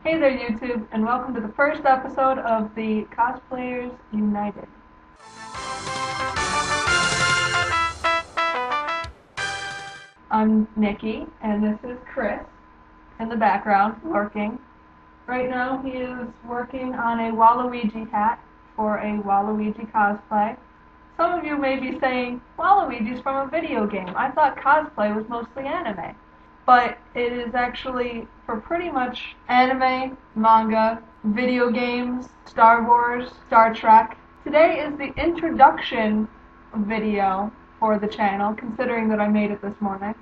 Hey there YouTube, and welcome to the first episode of the Cosplayers United. I'm Nikki, and this is Chris in the background, working. Right now he is working on a Waluigi hat for a Waluigi cosplay. Some of you may be saying, Waluigi's from a video game. I thought cosplay was mostly anime. But it is actually for pretty much anime, manga, video games, Star Wars, Star Trek. Today is the introduction video for the channel, considering that I made it this morning.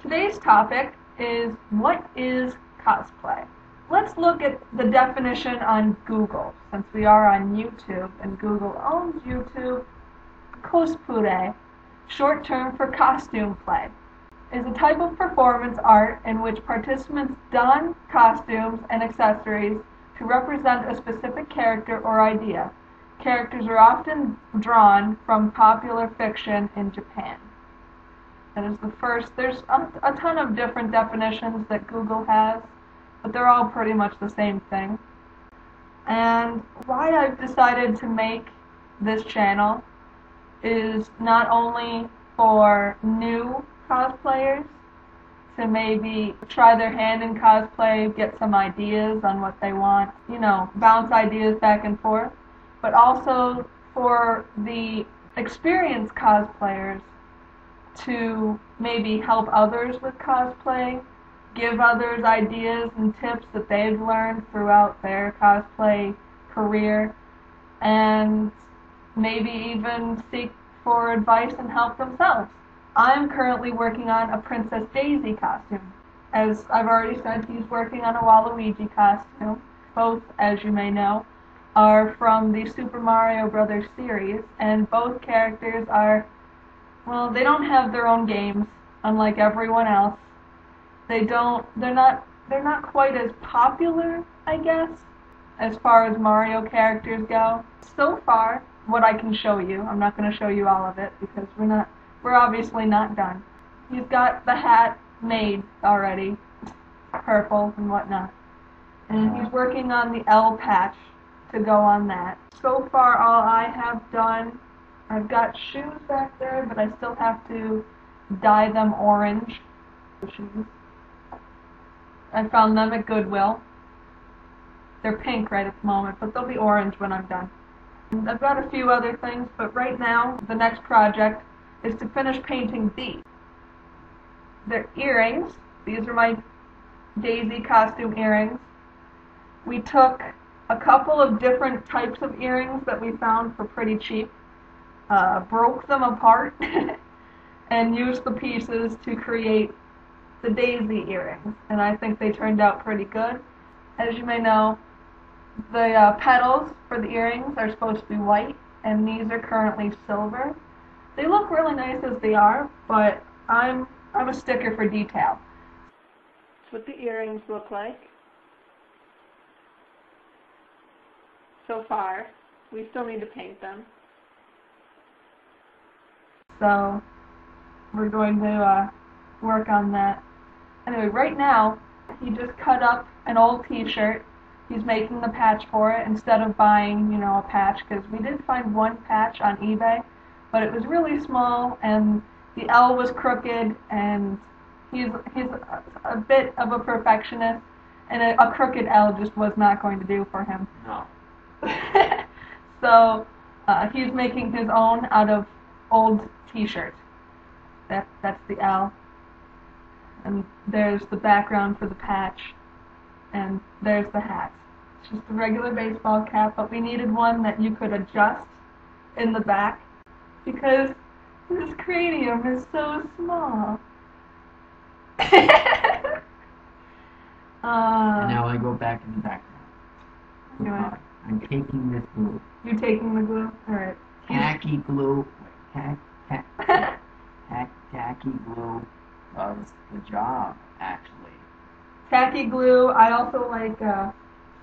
Today's topic is, what is cosplay? Let's look at the definition on Google, since we are on YouTube, and Google owns YouTube. Cosplay, short term for costume play, is a type of performance art in which participants don costumes and accessories to represent a specific character or idea. Characters are often drawn from popular fiction in Japan. That is the first. There's a ton of different definitions that Google has, but they're all pretty much the same thing. And why I've decided to make this channel is not only for new cosplayers to maybe try their hand in cosplay, get some ideas on what they want, bounce ideas back and forth, but also for the experienced cosplayers to maybe help others with cosplay, give others ideas and tips that they've learned throughout their cosplay career, and maybe even seek for advice and help themselves. I'm currently working on a Princess Daisy costume. As I've already said, he's working on a Waluigi costume. Both, as you may know, are from the Super Mario Brothers series, and both characters are, well, they don't have their own games, unlike everyone else. They're not quite as popular, I guess, as far as Mario characters go. So far, what I can show you, I'm not going to show you all of it because we're obviously not done. He's got the hat made already, purple and whatnot. And he's working on the L patch to go on that. So far, all I have done, I've got shoes back there, but I still have to dye them orange. I found them at Goodwill. They're pink right at the moment, but they'll be orange when I'm done. And I've got a few other things, but right now, the next project is to finish painting these. They're earrings. These are my Daisy costume earrings. We took a couple of different types of earrings that we found for pretty cheap, broke them apart, and used the pieces to create the Daisy earrings. And I think they turned out pretty good. As you may know, the petals for the earrings are supposed to be white, and these are currently silver. They look really nice as they are, but I'm a sticker for detail. That's what the earrings look like. So far, we still need to paint them. So we're going to work on that. Anyway, right now, he just cut up an old t-shirt. He's making the patch for it instead of buying, a patch, because we did find one patch on eBay, but it was really small, and the L was crooked, and he's a bit of a perfectionist, and a crooked L just was not going to do for him. No. So he's making his own out of old t-shirts. That's the L. And there's the background for the patch, and there's the hat. It's just a regular baseball cap, but we needed one that you could adjust in the back because his cranium is so small. And now I go back in the background. Anyway. I'm taking this glue. You taking the glue? Alright. Tacky glue. Tacky glue does the job, actually. Tacky glue. I also like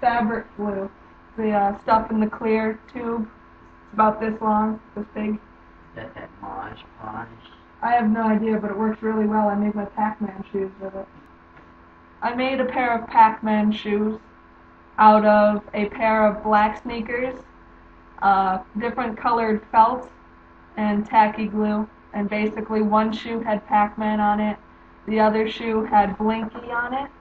fabric glue. The stuff in the clear tube. It's about this long, this big. That Mod Podge. I have no idea, but it works really well. I made my Pac-Man shoes with it. I made a pair of Pac-Man shoes out of a pair of black sneakers, different colored felt, and tacky glue. And basically one shoe had Pac-Man on it, the other shoe had Blinky on it.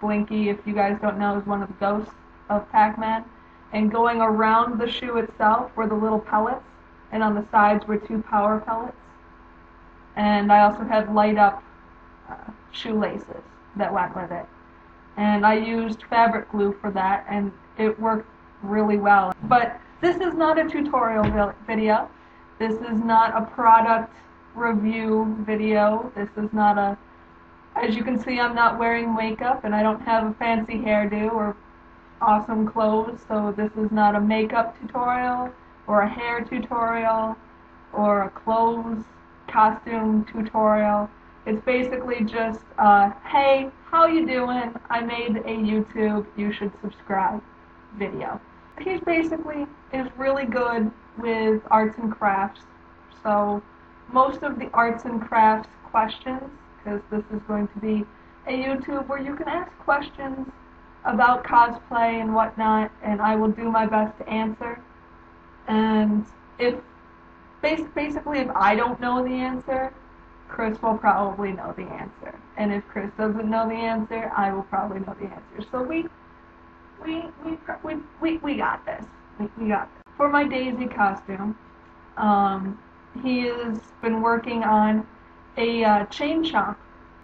Blinky, if you guys don't know, is one of the ghosts of Pac-Man. And going around the shoe itself were the little pellets, and on the sides were 2 power pellets. And I also had light up shoelaces that went with it. And I used fabric glue for that, and it worked really well. But this is not a tutorial video. This is not a product review video. This is not a, as you can see, I'm not wearing makeup and I don't have a fancy hairdo or awesome clothes, so this is not a makeup tutorial or a hair tutorial or a clothes costume tutorial. It's basically just, hey, how you doing? I made a YouTube, you should subscribe video. He basically is really good with arts and crafts, so most of the arts and crafts questions, because this is going to be a YouTube where you can ask questions about cosplay and whatnot, and I will do my best to answer. And if basically if I don't know the answer, Chris will probably know the answer, and if Chris doesn't know the answer, I will probably know the answer. So we got this. We got this. For my Daisy costume, he has been working on a chain chomp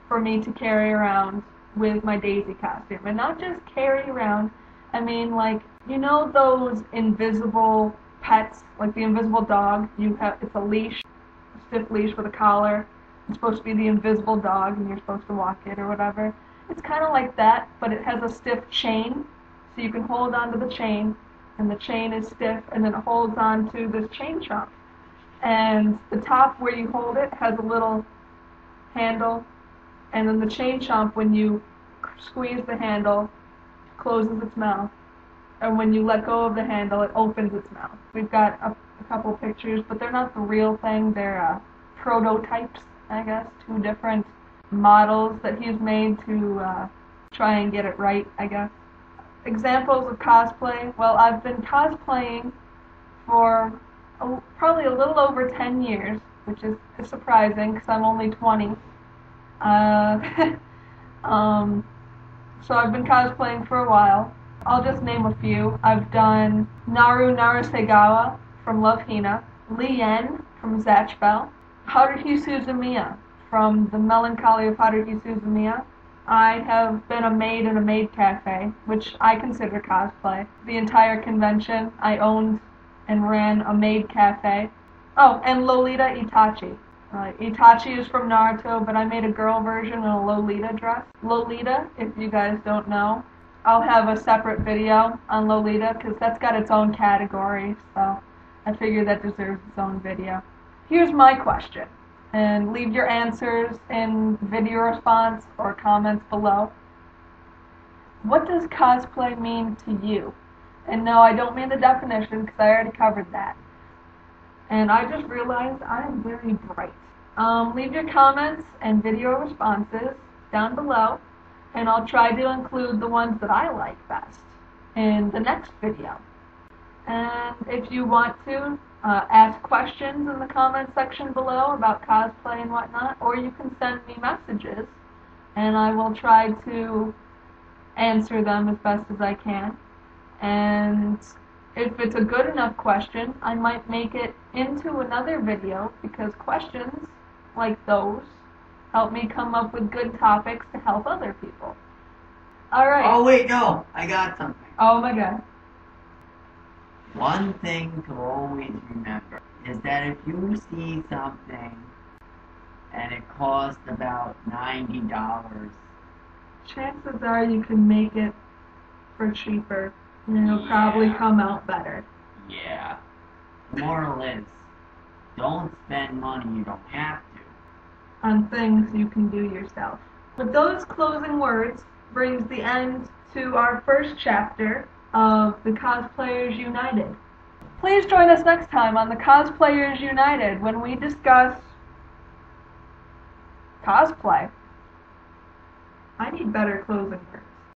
for me to carry around with my Daisy costume. And not just carry around, I mean, like, you know those invisible pets, like the invisible dog? It's a leash, a stiff leash with a collar. It's supposed to be the invisible dog and you're supposed to walk it or whatever. It's kind of like that, but it has a stiff chain, so you can hold onto the chain, and the chain is stiff, and then it holds onto this chain chomp. And the top where you hold it has a little handle, and then the chain chomp, when you squeeze the handle, closes its mouth, and when you let go of the handle, it opens its mouth. We've got a couple pictures, but they're not the real thing. They're prototypes, I guess, 2 different models that he's made to try and get it right, I guess. Examples of cosplay. Well, I've been cosplaying for probably a little over 10 years, which is surprising because I'm only 20. So I've been cosplaying for a while. I'll just name a few. I've done Naru Narasegawa from Love Hina, Lien from Zatch Bell, Haruhi Suzumiya from The Melancholy of Haruhi Suzumiya. I have been a maid in a maid cafe, which I consider cosplay. The entire convention, I owned and ran a maid cafe. Oh, and Lolita Itachi. Itachi is from Naruto, but I made a girl version in a Lolita dress. Lolita, if you guys don't know, I'll have a separate video on Lolita, because that's got its own category, so I figure that deserves its own video. Here's my question, and leave your answers in video response or comments below. What does cosplay mean to you? And no, I don't mean the definition, because I already covered that. And I just realized I am very bright. Leave your comments and video responses down below, and I'll try to include the ones that I like best in the next video. And if you want to, ask questions in the comment section below about cosplay and whatnot, or you can send me messages, and I will try to answer them as best as I can. And if it's a good enough question, I might make it into another video, because questions like those help me come up with good topics to help other people. Alright. Oh, wait, no. I got something. Oh my god. One thing to always remember is that if you see something and it costs about $90, chances are you can make it for cheaper, and it'll probably come out better. Yeah. The moral is, don't spend money you don't have to on things you can do yourself. With those closing words brings the end to our first chapter of the Cosplayers United. Please join us next time on the Cosplayers United when we discuss cosplay. I need better closing words.